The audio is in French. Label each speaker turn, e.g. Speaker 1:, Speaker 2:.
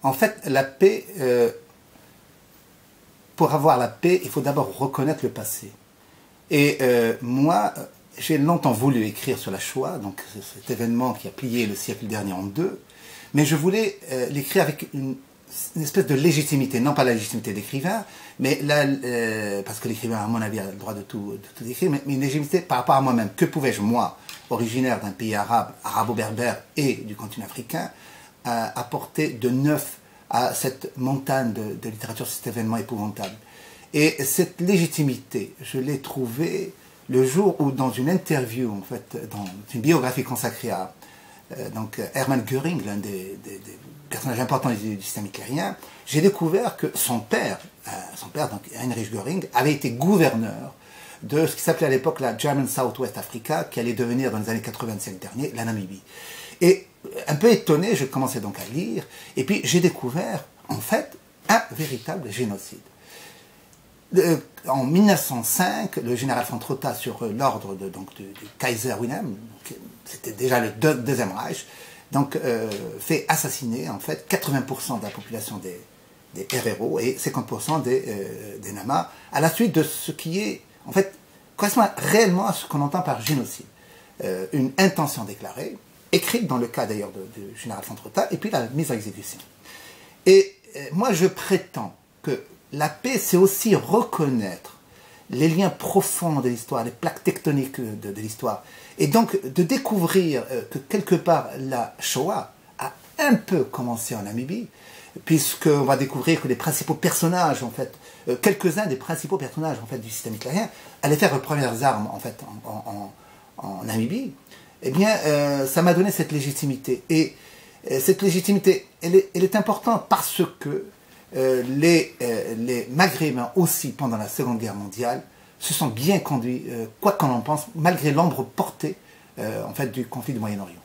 Speaker 1: En fait, la paix, pour avoir la paix, il faut d'abord reconnaître le passé. Et moi, j'ai longtemps voulu écrire sur la Shoah, donc cet événement qui a plié le siècle dernier en deux, mais je voulais l'écrire avec une espèce de légitimité, non pas la légitimité d'écrivain, mais parce que l'écrivain, à mon avis, a le droit de tout écrire, mais une légitimité par rapport à moi-même. Que pouvais-je, moi, originaire d'un pays arabe, arabo-berbère et du continent africain, apporter de neuf à cette montagne de littérature, cet événement épouvantable? Et cette légitimité, je l'ai trouvée le jour où, dans une interview, en fait, dans une biographie consacrée à Hermann Göring, l'un des personnages importants du système hitlérien, j'ai découvert que son père, donc Heinrich Göring, avait été gouverneur de ce qui s'appelait à l'époque la German Southwest Africa, qui allait devenir dans les années 85 dernier la Namibie. Et un peu étonné, je commençais donc à lire, et puis j'ai découvert, en fait, un véritable génocide. En 1905, le général von Trotha, sur l'ordre du Kaiser Wilhelm, c'était déjà le Deuxième Reich, donc fait assassiner en fait 80% de la population des RRO et 50% des Nama, à la suite de ce qui est, en fait, correspond réellement à ce qu'on entend par génocide. Une intention déclarée, écrite dans le cas d'ailleurs du général von Trotha, et puis la mise en exécution. Et moi je prétends que la paix, c'est aussi reconnaître les liens profonds de l'histoire, les plaques tectoniques de l'histoire. Et donc de découvrir que quelque part la Shoah a un peu commencé en Namibie, puisqu'on va découvrir que les principaux personnages, en fait, quelques-uns des principaux personnages en fait, du système hitlérien allaient faire leurs premières armes en fait, en Namibie. Eh bien, ça m'a donné cette légitimité. Et cette légitimité, elle est importante parce que les Maghrébins aussi, pendant la Seconde Guerre mondiale, se sont bien conduits, quoi qu'on en pense, malgré l'ombre portée en fait, du conflit du Moyen-Orient.